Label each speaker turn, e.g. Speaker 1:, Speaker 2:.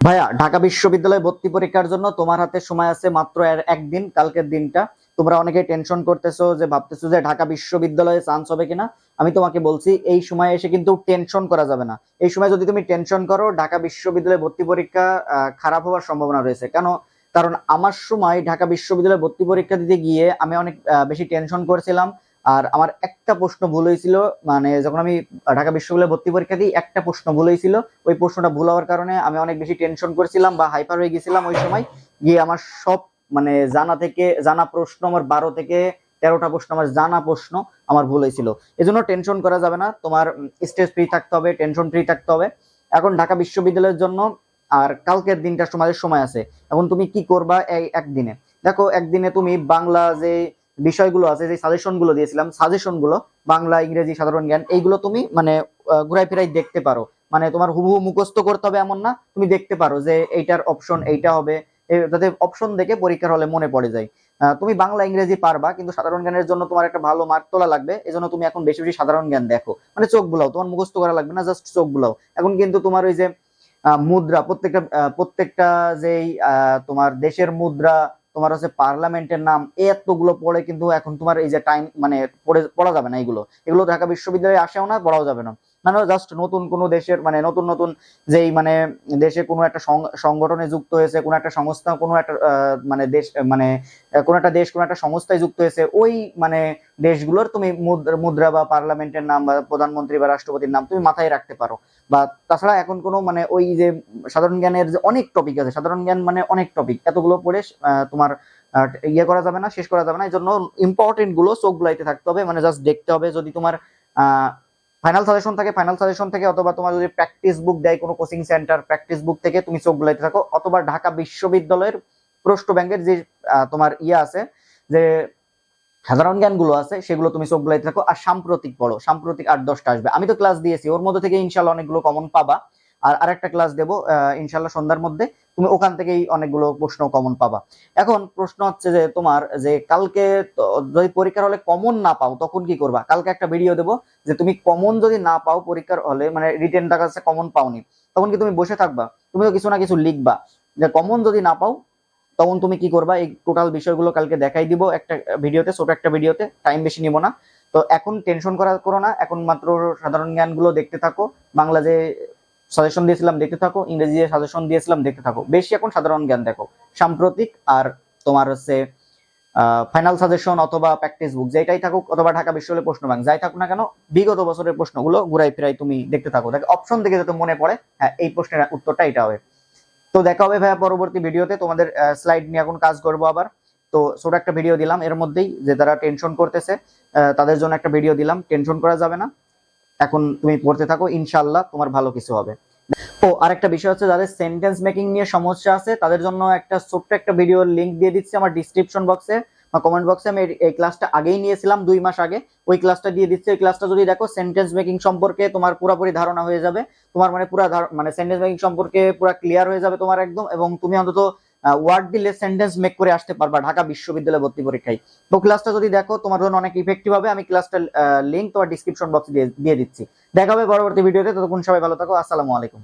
Speaker 1: ভাইয়া, ঢাকা বিশ্ববিদ্যালয়ে ভর্তি পরীক্ষার জন্য তোমার হাতে সময় আছে মাত্র একদিন, কালকের দিনটা। তোমরা অনেকেই টেনশন করতেছো, যে ভাবতেছো যে ঢাকা বিশ্ববিদ্যালয়ে চান্স হবে কিনা। আমি তোমাকে বলছি, এই সময় এসে কিন্তু টেনশন করা যাবে না। এই সময় যদি তুমি টেনশন করো, ঢাকা বিশ্ববিদ্যালয়ে ভর্তি পরীক্ষা খারাপ হওয়ার সম্ভাবনা রয়েছে। কেন? কারণ আমার সময় ঢাকা বিশ্ববিদ্যালয়ে ভর্তি পরীক্ষা দিতে গিয়ে আমি অনেক বেশি টেনশন করেছিলাম। আর আমার একটা প্রশ্ন ভুল হয়েছিল, মানে যখন আমি ঢাকা বিশ্ববিদ্যালয়ে ভর্তি পরীক্ষা দিই, একটা প্রশ্ন ভুল হয়েছিল। ওই প্রশ্নটা ভুল হওয়ার কারণে আমি অনেক বেশি টেনশন করছিলাম বা হাইপার হয়ে গেছিলাম। ওই সময় গিয়ে আমার সব মানে জানা প্রশ্ন, আমার 12 থেকে 13টা প্রশ্ন আমার জানা প্রশ্ন আমার ভুল হয়েছিল। এজন্য টেনশন করা যাবে না, তোমার স্ট্রেস ফ্রি থাকতে হবে, টেনশন ফ্রি থাকতে হবে। এখন ঢাকা বিশ্ববিদ্যালয়ের জন্য আর কালকের দিনটা সময় আছে। এখন তুমি কি করবা এই একদিনে? দেখো, একদিনে তুমি বাংলা যে বিষয়গুলো আছে, যে সাজেশন গুলো দিয়েছিলাম, সাজেশন গুলো বাংলা, ইংরেজি, সাধারণ জ্ঞান, এইগুলো তুমি মানে ঘুরাই ফিরাই দেখতে পারো। মানে তোমার হুবহু মুখস্থ করতে হবে এমন না, তুমি দেখতে পারো যে এইটার অপশন এইটা হবে, যাতে অপশন দেখে পরীক্ষার হলে মনে পড়ে যায়। তুমি বাংলা ইংরেজি পারবা, কিন্তু সাধারণ জ্ঞানের জন্য তোমার একটা ভালো মার্ক তোলা লাগবে। এজন্য তুমি এখন বেশি বেশি সাধারণ জ্ঞান দেখো, মানে চোখ বুলাও, তোমার মুখস্থ করা লাগবে না, জাস্ট চোখ বুলাও। এখন কিন্তু তোমার ওই যে মুদ্রা, প্রত্যেকটা যেই তোমার দেশের মুদ্রা, তোমার হচ্ছে পার্লামেন্টের নাম, এতগুলো পড়ে কিন্তু এখন তোমার এই যে টাইম মানে পড়া যাবে না। এগুলো এগুলো ঢাকা বিশ্ববিদ্যালয়ে আসেও না, পড়াও যাবে না। মানে জাস্ট নতুন কোনো দেশের মানে নতুন নতুন যেই মানে দেশে কোনো একটা সংগঠনে যুক্ত হয়েছে, কোনো একটা সংস্থা, কোনো একটা মানে দেশ, মানে কোনো একটা দেশ কোনো একটা সংস্থায় যুক্ত হয়েছে, ওই মানে দেশগুলোর তুমি মুদ্রা বা পার্লামেন্টের নাম বা প্রধানমন্ত্রী বা রাষ্ট্রপতির নাম তুমি মাথায় রাখতে পারো। বা তাছাড়া এখন কোনো মানে ওই যে সাধারণ জ্ঞানের যে অনেক টপিক আছে, সাধারণ জ্ঞান মানে অনেক টপিক, এতগুলো পড়ে তোমার ইয়ে করা যাবে না, শেষ করা যাবে না। এই জন্য ইম্পর্টেন্ট গুলো চোখ বুলাইতে থাকতে হবে, মানে জাস্ট দেখতে হবে। যদি তোমার ফাইনাল সাজেশন থাকে, ফাইনাল সাজেশন থেকে, অথবা তোমার যদি প্র্যাকটিস বুক দেয় কোনো কোচিং সেন্টার, প্র্যাকটিস বুক থেকে তুমি চোখ বুলাইতে থাকো। অথবা ঢাকা বিশ্ববিদ্যালয়ের প্রশ্ন ব্যাংকের যে তোমার ইয়ে আছে, যে সাধারণ জ্ঞানগুলো আছে, সেগুলো তুমি চোখ বুলাইতে থাকো। আর সাম্প্রতিক পড়ো, সাম্প্রতিক 8-10টা আসবে। আমি তো ক্লাস দিয়েছি, ওর মধ্যে থেকে ইনশাল্লাহ অনেকগুলো কমন পাবা। আর আরেকটা ক্লাস দেবো ইনশাল্লাহ সন্ধ্যার মধ্যে, তুমি ওখান থেকেই অনেকগুলো প্রশ্ন কমন পাবা। এখন প্রশ্ন হচ্ছে যে তোমার যে কালকে যদি পরীক্ষার হলে কমন না পাও, তখন কি করবা? কালকে একটা ভিডিও দেবো, যে তুমি কমন যদি না পাও পরীক্ষার হলে, মানে রিটেনটা কাছে কমন পাওনি, তখন কি তুমি বসে থাকবা? তুমি তো কিছু না কিছু লিখবা। যে কমন যদি না পাও, তখন তুমি কি করবা? এই টোটাল বিষয়গুলো কালকে দেখাই দিব একটা ভিডিওতে, ছোট একটা ভিডিওতে, টাইম বেশি নিব না। তো এখন টেনশন করো না, এখন মাত্র সাধারণ জ্ঞানগুলো দেখতে থাকো। বাংলা যে সাজেশন দিয়েছিলাম দেখতে থাকো, ইংরেজি যে সাজেশন দিয়েছিলাম দেখতে থাকো। বেশি এখন সাধারণ জ্ঞান দেখো, সাম্প্রতিক আর তোমার হচ্ছে ফাইনাল সাজেশন অথবা প্র্যাকটিস বুক যেটাই থাকুক, অথবা ঢাকা বিশ্ববিদ্যালয়ের প্রশ্ন ব্যাংক যাই থাকুক না কেন, বিগত বছরের প্রশ্নগুলো ঘুরাই ফিরাই তুমি দেখতে থাকো। দেখো অপশন থেকে যাতে মনে পড়ে, হ্যাঁ এই প্রশ্নের উত্তরটা এটা হবে। তো দেখা হবে ভাইয়া পরবর্তী ভিডিওতে। তোমাদের স্লাইড নিয়ে এখন কাজ করবো আবার। তো ছোট একটা ভিডিও দিলাম এর মধ্যেই, যে তারা টেনশন করতেছে তাদের জন্য একটা ভিডিও দিলাম। টেনশন করা যাবে না, এখন তুমি পড়তে থাকো, ইনশাল্লাহ তোমার ভালো কিছু হবে। ও আরেকটা বিষয় হচ্ছে, যাদের সেন্টেন্স মেকিং নিয়ে সমস্যা আছে, তাদের জন্য একটা ছোট্ট একটা ভিডিওর লিংক দিয়ে দিচ্ছি আমার ডিসক্রিপশন বক্সে বা কমেন্ট বক্সে। আমি এই ক্লাসটা আগেই নিয়েছিলাম 2 মাস আগে, ওই ক্লাসটা দিয়ে দিচ্ছি। ওই ক্লাসটা যদি দেখো, সেন্টেন্স মেকিং সম্পর্কে তোমার পুরোপুরি ধারণা হয়ে যাবে। তোমার মানে পুরো মানে সেন্টেন্স মেকিং সম্পর্কে পুরো ক্লিয়ার হয়ে যাবে তোমার একদম, এবং তুমি অন্তত ওয়ার্ড দিলে সেন্টেন্স মেক করে আসতে পারবা ঢাকা বিশ্ববিদ্যালয়ে ভর্তি পরীক্ষায়। তো ক্লাসটা যদি দেখো, তোমার জন্য অনেক ইফেক্টিভ হবে। আমি ক্লাসটা লিংক তোমার ডিসক্রিপশন বক্সে দিয়ে দিচ্ছি। দেখা হবে পরবর্তী ভিডিওতে। ততক্ষণ সবাই ভালো থাকো, আসসালামু আলাইকুম।